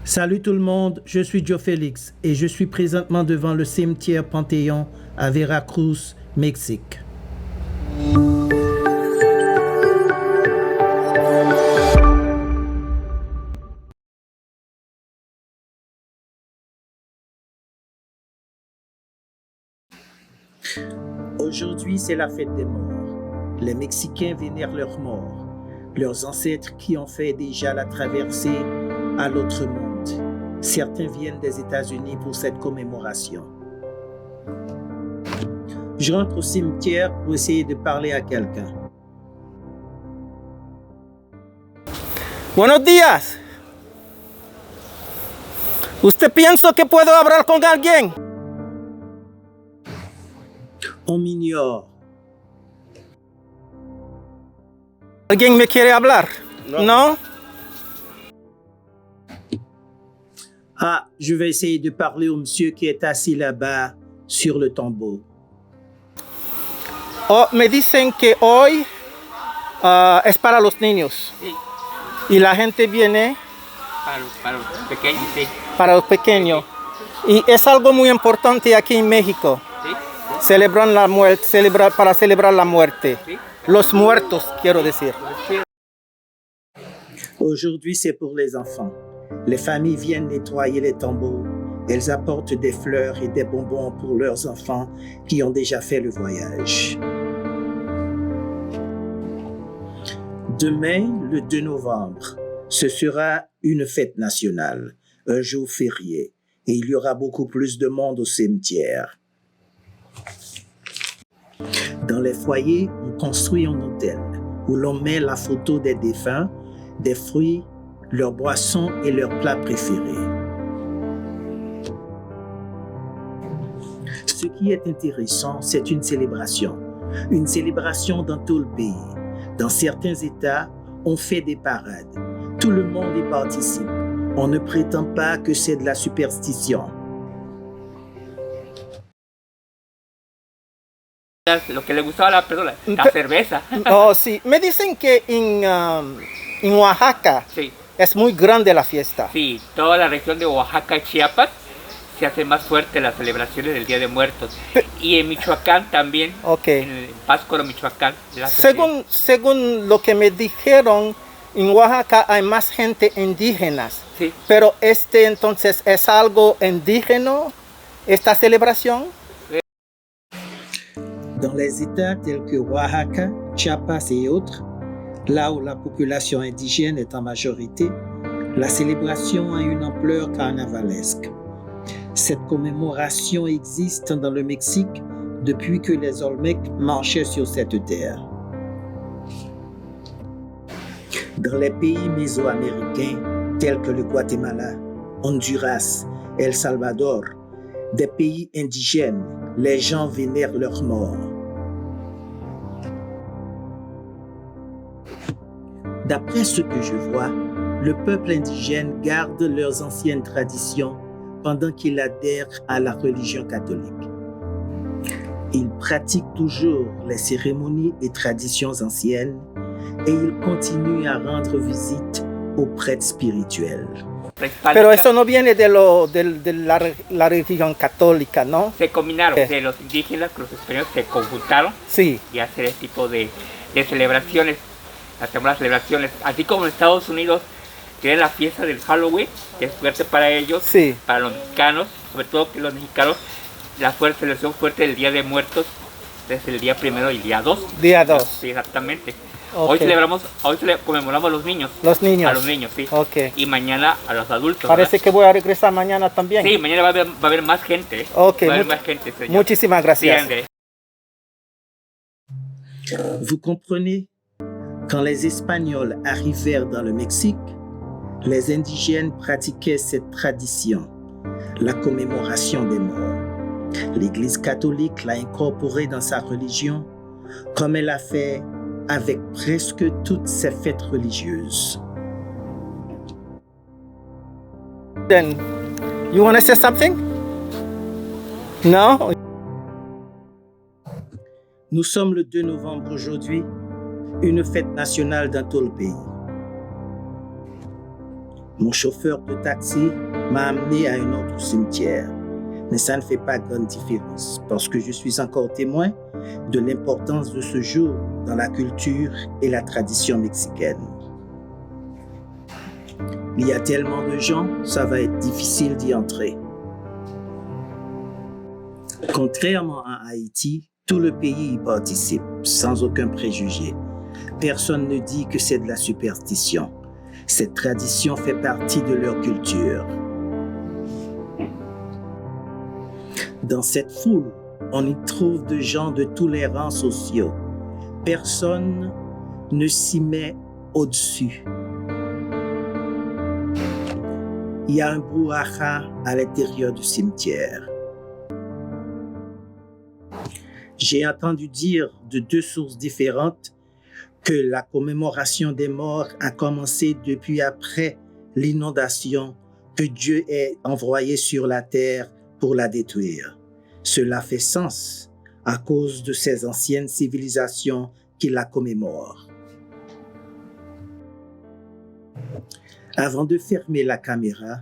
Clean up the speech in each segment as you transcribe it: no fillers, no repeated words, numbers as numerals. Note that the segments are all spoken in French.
Salut tout le monde, je suis Joe Félix et je suis présentement devant le cimetière Panthéon à Veracruz, Mexique. Aujourd'hui, c'est la fête des morts. Les Mexicains vénèrent leurs morts, leurs ancêtres qui ont fait déjà la traversée à l'autre monde. Certains viennent des États-Unis pour cette commémoration. Je rentre au cimetière pour essayer de parler à quelqu'un. Buenos días. ¿Usted piensa que puedo hablar con alguien? On m'ignore. ¿Alguien me quiere hablar? ¿No? Ah, je vais essayer de parler au monsieur qui est assis là-bas sur le tombeau. Oh, me dicen que hoy es para los niños. Sí, Y la gente viene para los pequeños, sí. para los pequeños. Y es algo muy importante aquí en México. Sí, Celebran la muerte, para celebrar la muerte. sí. Los muertos, quiero decir. Aujourd'hui, c'est pour les enfants. Les familles viennent nettoyer les tombeaux. Elles apportent des fleurs et des bonbons pour leurs enfants qui ont déjà fait le voyage. Demain, le 2 novembre, ce sera une fête nationale, un jour férié, et il y aura beaucoup plus de monde au cimetière. Dans les foyers, on construit un hôtel où l'on met la photo des défunts, des fruits, leurs boissons et leurs plats préférés. Ce qui est intéressant, c'est une célébration dans tout le pays. Dans certains États, on fait des parades. Tout le monde y participe. On ne prétend pas que c'est de la superstition. Lo que le gustaba la cerveza. Oh, sí. Me dicen que en Oaxaca Sí, es muy grande la fiesta. sí, toda la región de Oaxaca y Chiapas se hace más fuerte las celebraciones del Día de Muertos. Y en Michoacán también, Ok. en Pátzcuaro, Michoacán. las hacen. Según lo que me dijeron, en Oaxaca hay más gente indígena. Sí, Pero entonces es algo indígena, esta celebración. Dans les États tels que Oaxaca, Chiapas et autres, là où la population indigène est en majorité, la célébration a une ampleur carnavalesque. Cette commémoration existe dans le Mexique depuis que les Olmecs marchaient sur cette terre. Dans les pays mésoaméricains tels que le Guatemala, Honduras, El Salvador, des pays indigènes, les gens vénèrent leurs morts. D'après ce que je vois, le peuple indigène garde leurs anciennes traditions pendant qu'il adhère à la religion catholique. Ils pratiquent toujours les cérémonies et traditions anciennes et ils continuent à rendre visite aux prêtres spirituels. Pero eso no viene de la religión católica, ¿no? Se combinaron, ¿Qué? de los indígenas con los españoles se conjuntaron Sí. y hacer este tipo de celebraciones. Hacemos las celebraciones, así como en Estados Unidos tienen la fiesta del Halloween, que es fuerte para ellos, Sí. para los mexicanos, sobre todo que los mexicanos, la celebración fuerte del Día de Muertos es el día 1 y el día 2. Día 2. Sí, exactamente. Ok. Hoy conmemoramos a los niños. Los niños. A los niños, sí. Ok. Y mañana a los adultos. Parece que voy a regresar mañana también. ¿verdad? Sí, mañana va a haber más gente. Ok, Va a haber más gente, señor. muchísimas Sí, gracias. André. Vous comprenez? Quand les Espagnols arrivèrent dans le Mexique, les indigènes pratiquaient cette tradition, la commémoration des morts. L'Église catholique l'a incorporée dans sa religion, comme elle a fait avec presque toutes ses fêtes religieuses. Then, you want to say something? No? Nous sommes le 2 novembre aujourd'hui, une fête nationale dans tout le pays. Mon chauffeur de taxi m'a amené à un autre cimetière, mais ça ne fait pas grande différence parce que je suis encore témoin de l'importance de ce jour dans la culture et la tradition mexicaine. Il y a tellement de gens, ça va être difficile d'y entrer. Contrairement à Haïti, tout le pays y participe, sans aucun préjugé. Personne ne dit que c'est de la superstition. Cette tradition fait partie de leur culture. Dans cette foule, on y trouve des gens de tous les rangs sociaux. Personne ne s'y met au-dessus. Il y a un brouhaha à l'intérieur du cimetière. J'ai entendu dire de deux sources différentes que la commémoration des morts a commencé depuis après l'inondation que Dieu ait envoyée sur la terre pour la détruire. Cela fait sens à cause de ces anciennes civilisations qui la commémorent. Avant de fermer la caméra,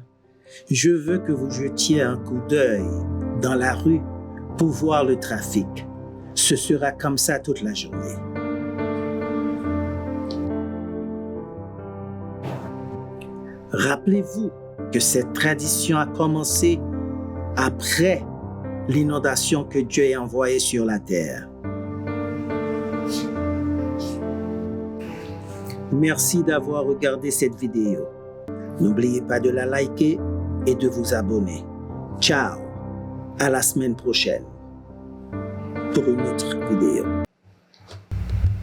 je veux que vous jetiez un coup d'œil dans la rue pour voir le trafic. Ce sera comme ça toute la journée. Rappelez-vous que cette tradition a commencé après l'inondation que Dieu a envoyée sur la terre. Merci d'avoir regardé cette vidéo. N'oubliez pas de la liker et de vous abonner. Ciao, à la semaine prochaine pour une autre vidéo.